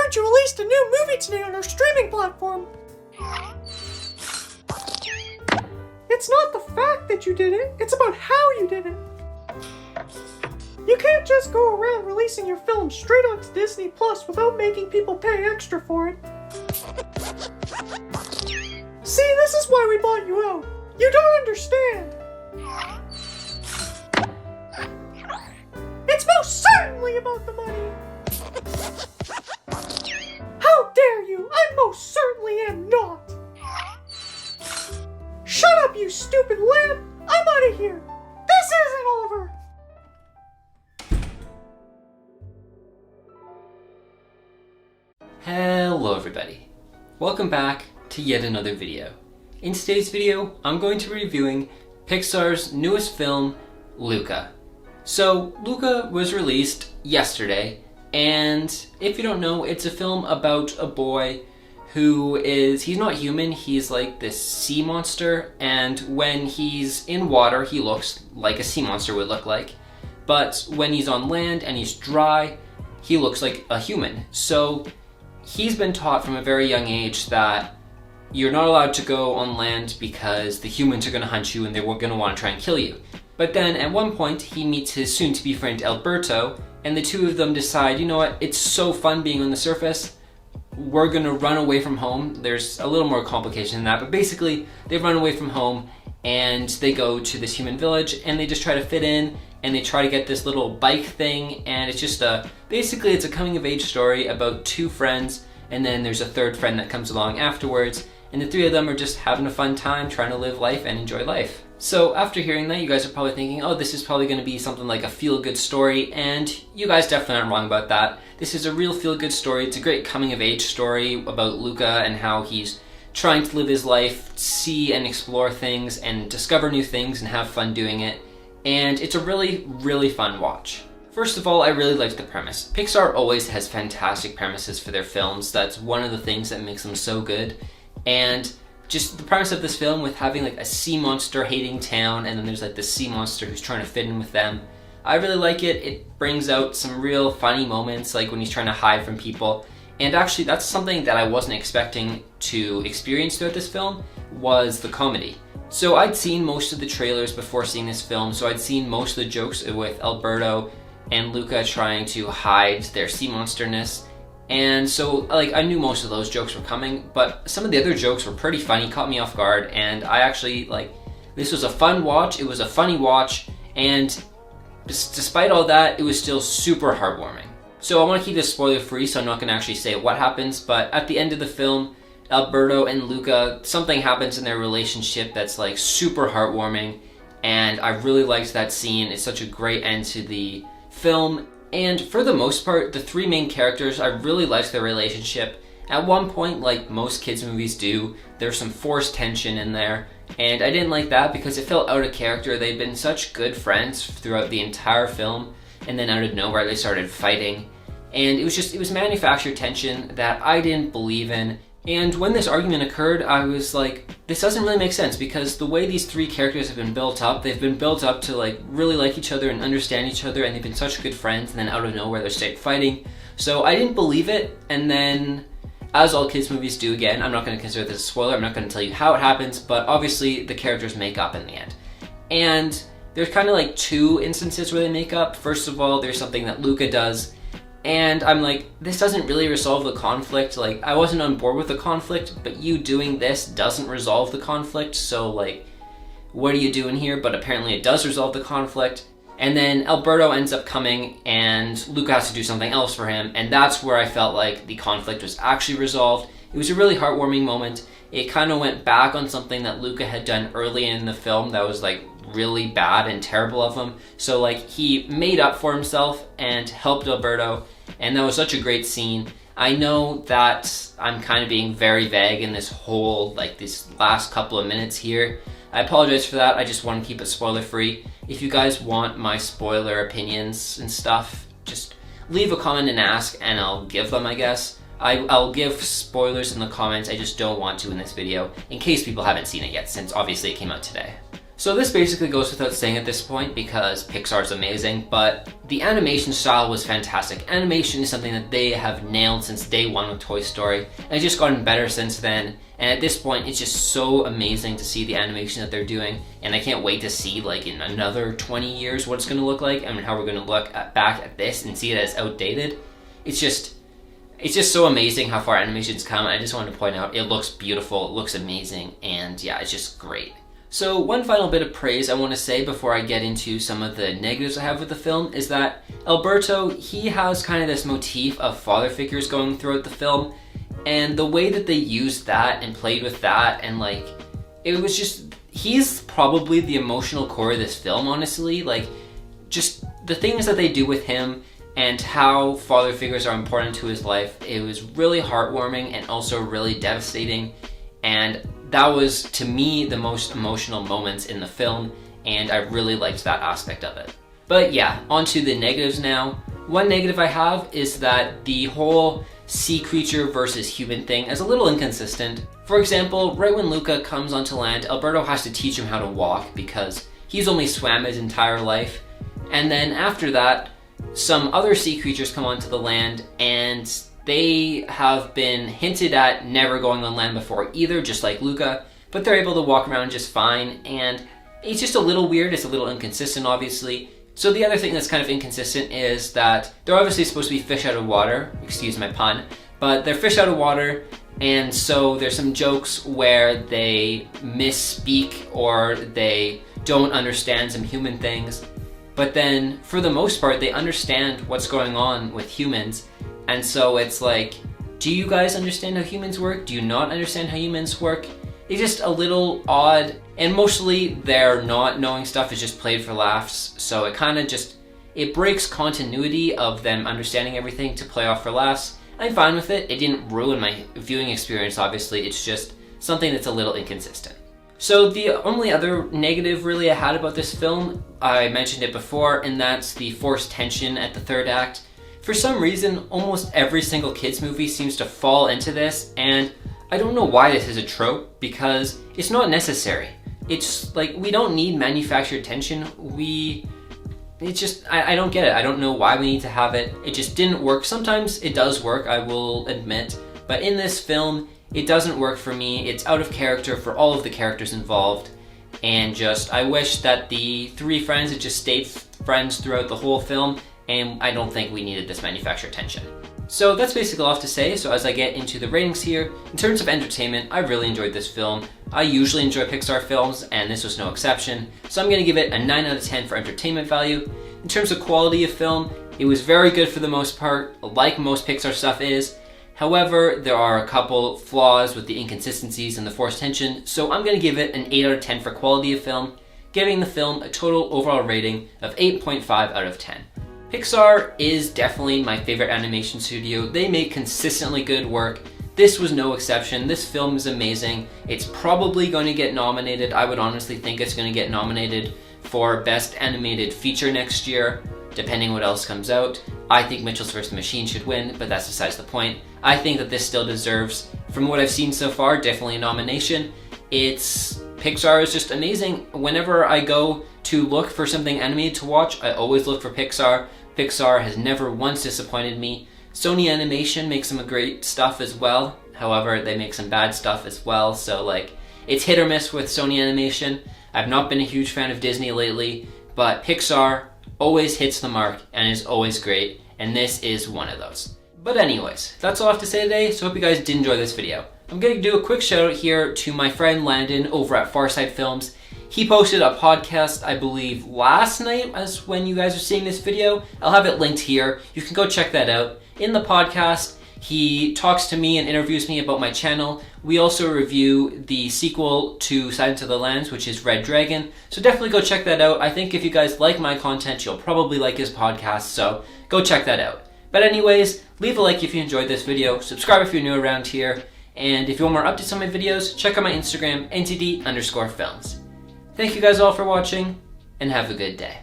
aren't you released a new movie today on our streaming platform? It's not the fact that you did it, it's about how you did it. You can't just go around releasing your film straight onto Disney Plus without making people pay extra for it. See, this is why we bought you out. You don't understand. It's most certainly about the money. How dare you? I most certainly am not. Shut up, you stupid lamp. I'm out of here. This isn't over. Hello everybody. Welcome back to yet another video. In today's video, I'm going to be reviewing PIXAR's newest film, Luca. So, Luca was released yesterday, and if you don't know, it's a film about a boy he's not human, he's like this sea monster, and when he's in water, he looks like a sea monster would look like. But when he's on land and he's dry, he looks like a human. So, he's been taught from a very young age that you're not allowed to go on land because the humans are going to hunt you and they're going to want to try and kill you. But then at one point he meets his soon-to-be friend Alberto, and the two of them decide, you know what, it's so fun being on the surface, we're going to run away from home. There's a little more complication than that, but basically they run away from home and they go to this human village and they just try to fit in and they try to get this little bike thing, and it's just basically it's a coming-of-age story about two friends, and then there's a third friend that comes along afterwards, and the three of them are just having a fun time trying to live life and enjoy life. So after hearing that, you guys are probably thinking, oh, this is probably going to be something like a feel-good story, and you guys definitely aren't wrong about that. This is a real feel-good story. It's a great coming-of-age story about Luca and how he's trying to live his life, see and explore things, and discover new things and have fun doing it. And it's a really, really fun watch. First of all, I really liked the premise. PIXAR always has fantastic premises for their films. That's one of the things that makes them so good. And just the premise of this film with having like a sea monster hating town, and then there's like this sea monster who's trying to fit in with them. I really like it. It brings out some real funny moments, like when he's trying to hide from people. And actually that's something that I wasn't expecting to experience throughout this film, was the comedy. So I'd seen most of the trailers before seeing this film, so I'd seen most of the jokes with Alberto and Luca trying to hide their sea monsterness. And so, like, I knew most of those jokes were coming, but some of the other jokes were pretty funny, caught me off guard, and I actually, like, this was a fun watch, it was a funny watch, and despite all that, it was still super heartwarming. So I want to keep this spoiler free, so I'm not going to actually say what happens, but at the end of the film, Alberto and Luca, something happens in their relationship that's like super heartwarming, and I really liked that scene. It's such a great end to the film. And for the most part, the three main characters, I really liked their relationship. At one point, like most kids movies do, there's some forced tension in there, and I didn't like that because it felt out of character. They'd been such good friends throughout the entire film, and then out of nowhere they started fighting. And it was manufactured tension that I didn't believe in. And when this argument occurred, I was like, this doesn't really make sense, because the way these three characters have been built up, they've been built up to like really like each other and understand each other, and they've been such good friends, and then out of nowhere they start fighting. So I didn't believe it, and then as all kids movies do, again, I'm not going to consider this a spoiler, I'm not going to tell you how it happens, but obviously the characters make up in the end. And there's kind of like two instances where they make up. First of all, there's something that Luca does, and I'm like, this doesn't really resolve the conflict. Like, I wasn't on board with the conflict, but you doing this doesn't resolve the conflict, so like, what are you doing here? But apparently it does resolve the conflict. And then Alberto ends up coming, and Luca has to do something else for him, and that's where I felt like the conflict was actually resolved. It was a really heartwarming moment. It kind of went back on something that Luca had done early in the film that was like really bad and terrible of him. So like, he made up for himself and helped Alberto, and that was such a great scene. I know that I'm kind of being very vague in this whole, like, this last couple of minutes here. I apologize for that. I just want to keep it spoiler free. If you guys want my spoiler opinions and stuff, just leave a comment and ask, and I'll give them, I guess. I'll give spoilers in the comments, I just don't want to in this video, in case people haven't seen it yet, since obviously it came out today. So this basically goes without saying at this point because Pixar's amazing, but the animation style was fantastic. Animation is something that they have nailed since day one with Toy Story, and it's just gotten better since then. And at this point, it's just so amazing to see the animation that they're doing, and I can't wait to see, like, in another 20 years what it's going to look like, and how we're going to look back at this and see it as outdated. It's just so amazing how far animation's come. I just wanted to point out, it looks beautiful, it looks amazing, and yeah, it's just great. So one final bit of praise I want to say before I get into some of the negatives I have with the film is that Alberto, he has kind of this motif of father figures going throughout the film, and the way that they used that and played with that, and like, it was just, he's probably the emotional core of this film, honestly. Like, just the things that they do with him and how father figures are important to his life, it was really heartwarming and also really devastating, and that was, to me, the most emotional moments in the film, and I really liked that aspect of it. But yeah, on to the negatives now. One negative I have is that the whole sea creature versus human thing is a little inconsistent. For example, right when Luca comes onto land, Alberto has to teach him how to walk because he's only swam his entire life. And then after that, some other sea creatures come onto the land, and they have been hinted at never going on land before either, just like Luca, but they're able to walk around just fine, and it's just a little weird, it's a little inconsistent, obviously. So the other thing that's kind of inconsistent is that they're obviously supposed to be fish out of water, excuse my pun, but they're fish out of water, and so there's some jokes where they misspeak or they don't understand some human things, but then for the most part they understand what's going on with humans. And so it's like, do you guys understand how humans work? Do you not understand how humans work? It's just a little odd, and mostly their not knowing stuff is just played for laughs, so it kind of just, it breaks continuity of them understanding everything to play off for laughs. I'm fine with it. It didn't ruin my viewing experience, obviously. It's just something that's a little inconsistent. So the only other negative really I had about this film, I mentioned it before, and that's the forced tension at the third act. For some reason, almost every single kids movie seems to fall into this, and I don't know why this is a trope, because it's not necessary. It's like, we don't need manufactured tension. I don't get it. I don't know why we need to have it. It just didn't work. Sometimes it does work, I will admit, but in this film, it doesn't work for me. It's out of character for all of the characters involved, and just, I wish that the three friends had just stayed friends throughout the whole film, and I don't think we needed this manufactured tension. So that's basically all I have to say. So as I get into the ratings here, in terms of entertainment, I really enjoyed this film. I usually enjoy Pixar films, and this was no exception. So I'm gonna give it a 9 out of 10 for entertainment value. In terms of quality of film, it was very good for the most part, like most Pixar stuff is. However, there are a couple flaws with the inconsistencies and the forced tension, so I'm gonna give it an 8 out of 10 for quality of film, giving the film a total overall rating of 8.5 out of 10. Pixar is definitely my favorite animation studio. They make consistently good work. This was no exception. This film is amazing. It's probably going to get nominated. I would honestly think it's going to get nominated for Best Animated Feature next year, depending what else comes out. I think Mitchell's vs. the Machine should win, but that's besides the point. I think that this still deserves, from what I've seen so far, definitely a nomination. Pixar is just amazing. Whenever I go to look for something animated to watch, I always look for Pixar. Pixar has never once disappointed me. Sony Animation makes some great stuff as well. However, they make some bad stuff as well, so like, it's hit or miss with Sony Animation. I've not been a huge fan of Disney lately, but Pixar always hits the mark and is always great, and this is one of those. But anyways, that's all I have to say today, so I hope you guys did enjoy this video. I'm going to do a quick shout out here to my friend Landon over at Farside Films. He posted a podcast, I believe, last night as when you guys are seeing this video. I'll have it linked here. You can go check that out. In the podcast, he talks to me and interviews me about my channel. We also review the sequel to Silence of the Lambs, which is Red Dragon. So definitely go check that out. I think if you guys like my content, you'll probably like his podcast, so go check that out. But anyways, leave a like if you enjoyed this video, subscribe if you're new around here, and if you want more updates on my videos, check out my Instagram, ntd_films. Thank you guys all for watching, and have a good day.